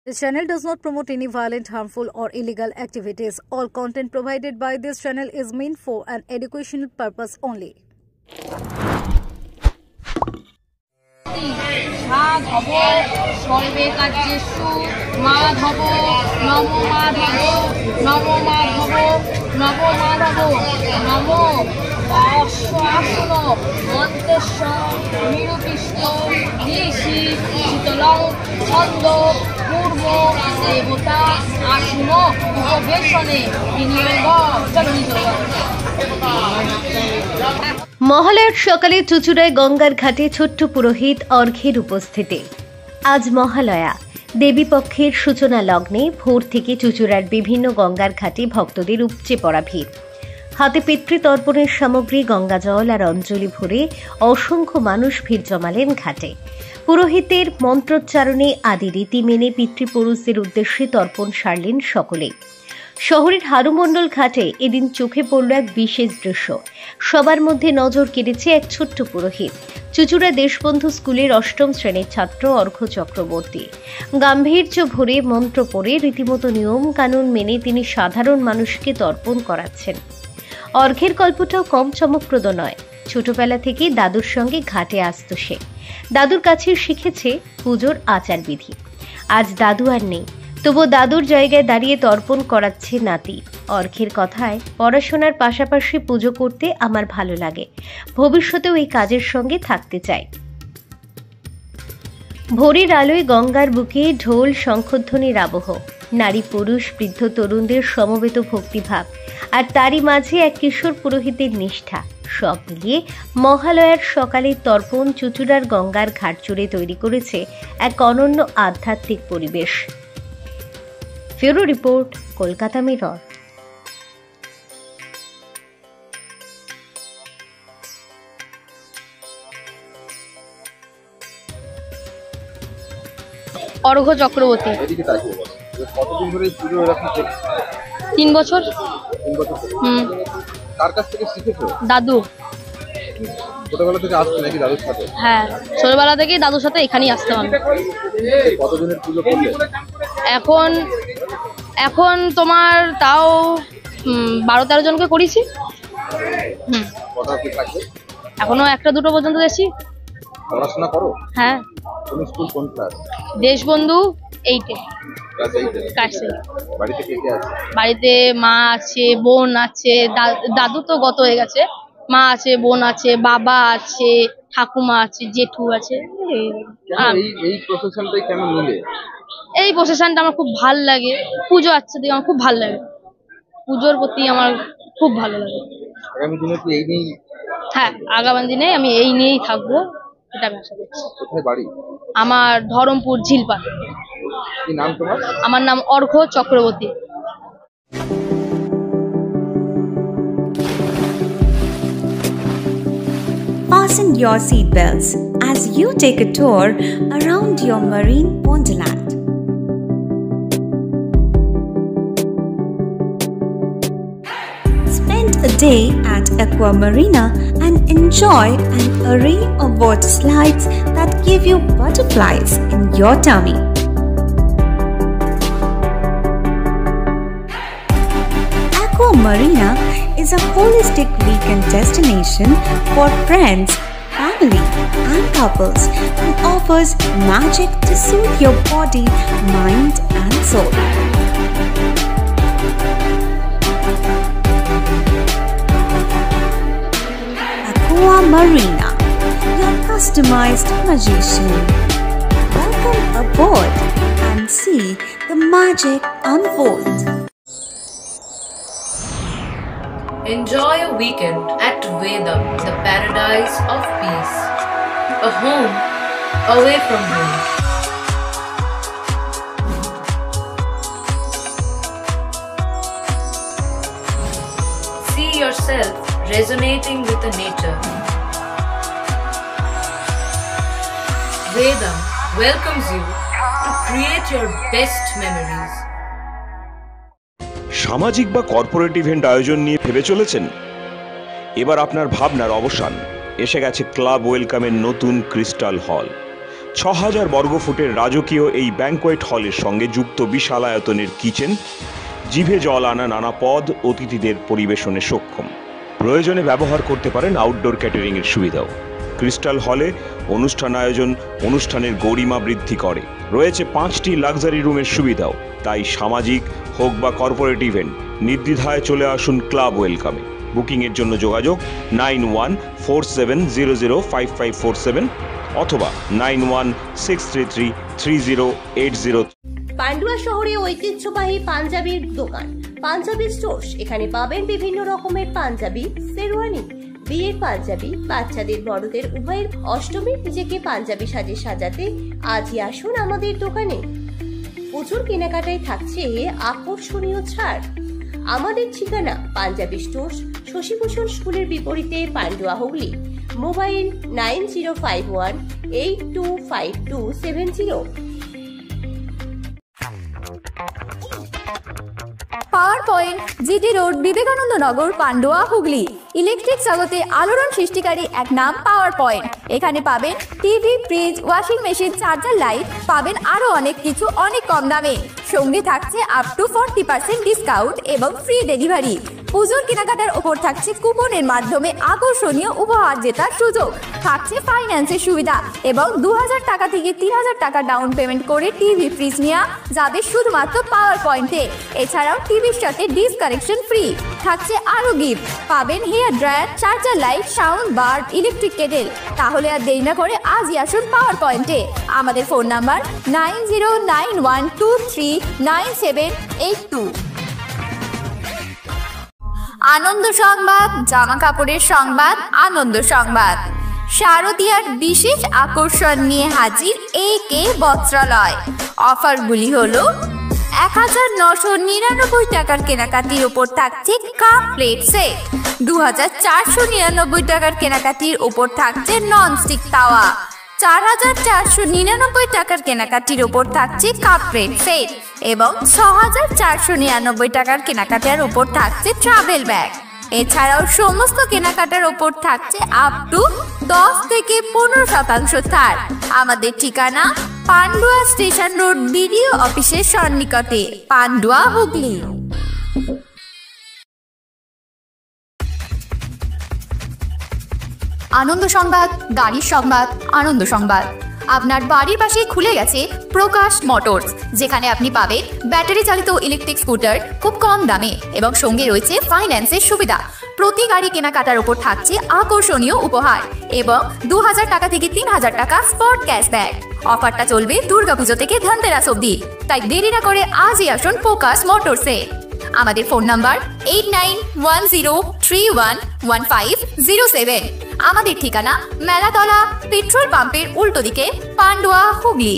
This channel does not promote any violent, harmful, or illegal activities. All content provided by this channel is meant for an educational purpose only. Madhav সর্বে কার্যেষু মাধব নম মাধব নম মাধব নব মাধব নম অশ্বাসন মন্তেশ্বর নিরুপিষ্ট ঋষি শীতলং ছন্দ পূর্ব দেবতা আসুন উপবেশনে বিনিয়োগ জনিত। মহালয়ার সকালে চুঁচুড়ায় গঙ্গার ঘাটে ছোট্ট পুরোহিত অর্ঘ্যের উপস্থিতি। আজ মহালয়া, দেবীপক্ষের সূচনা লগ্নে ভোর থেকে চুঁচুড়ার বিভিন্ন গঙ্গার ঘাটে ভক্তদের উপচে পড়া ভিড়। হাতে পিতৃতর্পণের সামগ্রী, গঙ্গা জল আর অঞ্জলি ভরে অসংখ্য মানুষ ভিড় জমালেন ঘাটে। পুরোহিতের মন্ত্রোচ্চারণে আদি রীতি মেনে পিতৃপুরুষদের উদ্দেশ্যে তর্পণ সারলেন সকলে। শহরের হারুমণ্ডল ঘাটে এদিন চোখে পড়ল এক বিশেষ দৃশ্য। সবার মধ্যে নজর কেড়েছে এক ছোট্ট পুরোহিত, চুঁচুড়া দেশবন্ধু স্কুলের অষ্টম শ্রেণীর ছাত্র অর্ঘ্য চক্রবর্তী। গাম্ভীর্য ভরে মন্ত্র পড়ে রীতিমতো নিয়ম কানুন মেনে তিনি সাধারণ মানুষকে তর্পণ করাচ্ছেন। অর্ঘ্যের গল্পটাও কম চমকপ্রদ নয়। ছোটবেলা থেকেই দাদুর সঙ্গে ঘাটে আসত সে। দাদুর কাছে শিখেছে পুজোর আচারবিধি। আজ দাদু আর নেই, তবু দাদুর জায়গায় দাঁড়িয়ে তর্পণ করাচ্ছে নাতি। অর্ঘ্যের কথায়, পড়াশোনার পাশাপাশি পুজো করতে আমার ভালো লাগে, ভবিষ্যতেও এই কাজের সঙ্গে থাকতে চাই। ভোরের আলোয় গঙ্গার বুকে ঢোল শঙ্খধ্বনির আবহ, নারী পুরুষ বৃদ্ধ তরুণদের সমবেত ভক্তিভাব, আর তারই মাঝে এক কিশোর পুরোহিতের নিষ্ঠা। সব মিলিয়ে মহালয়ার সকালে তর্পণ চুঁচুড়ার গঙ্গার ঘাট জুড়ে তৈরি করেছে এক অনন্য আধ্যাত্মিক পরিবেশ। Bureau report, Kolkata mirror. Arghya Chakraborty. 3 বছর। কার কাছ থেকে শিখেছো? দাদু। ছোটবেলা থেকে আসতে নাকি দাদুর সাথে? হ্যাঁ, ছোটবেলা থেকেই দাদুর সাথে এখানেই আসতাম আমি। কতজনের পুজো করলে? এখন তোমার তাও 12-13 জনকে করেছি। এখনো 1-2 পর্যন্ত গেছি। পড়াশোনা করো? হ্যাঁ। কোন স্কুল, কোন ক্লাস? দেশবন্ধু 8-এ। ক্লাস 8। বাড়িতে কে কে আছে? বাড়িতে মা আছে, বোন আছে, দাদু তো গত হয়ে গেছে। মা আছে, বোন আছে, বাবা আছে, ঠাকুমা আছে, জেঠু আছে। এই প্রসেশনটাই কেন নিলে? এই প্রসেশনটা আমার খুব ভাল লাগে। পুজো আচ্ছা দিকে আমার খুব ভাল লাগে। পুজোর প্রতি আমার খুব ভালো লাগে। আগামী দিনে কি এই নিয়ে? হ্যাঁ, আগামী দিনে আমি এই নিয়েই থাকবো, এটা আমি আশা করছি। কোথায় বাড়ি? আমার ধরমপুর ঝিলপাড়। কি নাম তোমার? আমার নাম অর্ঘ্য Chakraborty. Fasten your seatbelts as you take a tour around your marine wonderland. Spend a day at Aqua Marina and enjoy an array of water slides that give you butterflies in your tummy. Aqua Marina is a holistic weekend destination for friends, family, and couples and offers magic to soothe your body, mind, and soul. Aqua Marina, your customized magician. Welcome aboard and see the magic unfold. Enjoy a weekend at Vedam, the paradise of peace. A home away from home. See yourself resonating with the nature. Vedam welcomes you to create your best memories. সামাজিক বা corporate event আয়োজন নিয়ে ভেবে চলেছেন? এবার আপনার ভাবনার অবসান। এসে গেছে ক্লাব ওয়েলকামের নতুন ক্রিস্টাল হল। ৬,০০০ বর্গফুটের রাজকীয় এই ব্যাংকোয়েট হলের সঙ্গে যুক্ত বিশাল আয়তনের কিচেন, জিভে জল আনা নানা পদ অতিথিদের পরিবেশনে সক্ষম। প্রয়োজনে ব্যবহার করতে পারেন আউটডোর ক্যাটারিংয়ের সুবিধাও। ক্রিস্টাল হলে অনুষ্ঠান আয়োজন অনুষ্ঠানের গরিমা বৃদ্ধি করে। রয়েছে 5টি লাক্সারি রুমের সুবিধাও। তাই সামাজিক হোক বা কর্পোরেট ইভেন্ট নির্দ্বিধায় চলে আসুন ক্লাব ওয়েলকামে। বুকিংয়ের জন্য যোগাযোগ 9147005547 অথবা 9163333080। পান্ডুয়া শহরে ঐতিহ্যবাহী পাঞ্জাবির দোকান পাঞ্জাবি স্টোর্স। এখানে পাবেন বিভিন্ন রকমের পাঞ্জাবি, শেরওয়ানি, বিয়ের পাঞ্জাবি, বাচ্চাদের বড়দের উভয়ের। অষ্টমীর নিজেকে পাঞ্জাবি সাজে সাজাতে আজই আসুন আমাদের দোকানে। প্রচুর কেনাকাটায় থাকছে আকর্ষণীয় ছাড়। আমাদের ঠিকানা পাঞ্জাবি স্টোর্স, শশীভূষণ স্কুলের বিপরীতে, Pandua, Hooghly. Mobile 9051825270। Power point, GT road, Vivekananda Nagar, Pandua, Hooghly. Electric জগতে আলোড়ন সৃষ্টিকারী এক নাম পাওয়ার পয়েন্ট। এখানে পাবেন TV, fridge, washing machine, charger light, পাবেন আরো অনেক কিছু অনেক কম দামে। সঙ্গে থাকছে আপ টু 40% ডিসকাউন্ট এবং ফ্রি ডেলিভারি। পুজোর কেনাকাটার ওপর থাকছে কুপনের মাধ্যমে আকর্ষণীয় উপহার জেতার সুযোগ। থাকছে ফাইন্যান্সের সুবিধা এবং 2000 টাকা থেকে 3000 টাকা ডাউন পেমেন্ট করে টিভি, ফ্রিজ নেওয়া যাবে শুধুমাত্র পাওয়ার পয়েন্টে। এছাড়াও টিভির সাথে ডিস কানেকশন ফ্রি। থাকছে আরো গিফট, পাবেন hair dryer, charger light, sound bar, electric kettle. তাহলে আর দেরি না করে আজই আসুন পাওয়ার পয়েন্টে। আমাদের ফোন নাম্বার 9091239782। আনন্দ সংবাদ, জামা কাপড়ের সংবাদ, আনন্দ সংবাদ। শারদীয়ার বিশেষ আকর্ষণ নিয়ে হাজির AK বস্ত্রালয়। অফারগুলি হলো 1999 টাকার কেনাকাটির উপর থাকছে কাপ প্লেট সেট, 2499 টাকার কেনাকাটির উপর থাকছে ননস্টিক তাওয়া, 4499 টাকার কেনাকাটির উপর থাকছে কাপ প্লেট সেট এবং 6499 টাকার কেনাকাটার উপর থাকছে ট্রাভেল ব্যাগ। এছাড়াও সমস্ত কেনাকাটার উপর থাকছে আপ টু 10 থেকে 15% ছাড়। আমাদের ঠিকানা পান্ডুয়া স্টেশন রোড, বিডিও অফিসের সন্নিকটে, পান্ডুয়া, হুগলি। আনন্দ সংবাদ, গাড়ির সংবাদ, আনন্দ সংবাদ। আপনার বাড়ির পাশে খুলে গেছে প্রকাশ মোটরস, যেখানে আপনি পাবেন ব্যাটারি চালিত ইলেকট্রিক স্কুটার খুব কম দামে এবং সঙ্গে রয়েছে ফাইন্যান্সের সুবিধা। প্রতি গাড়ি কেনাকাটার উপর থাকছে আকর্ষণীয় উপহার এবং 2000 টাকা থেকে 3000 টাকা স্পট ক্যাশব্যাক। অফারটা চলবে দুর্গাপুজো থেকে ধনতেরাস অবধি। তাই দেরি না করে আজই আসুন প্রকাশ মোটরসে। আমাদের ফোন নাম্বার 8910311507। আমাদের ঠিকানা মেলাতলা, পেট্রোল পাম্পের উল্টো দিকে, পান্ডুয়া, হুগলি।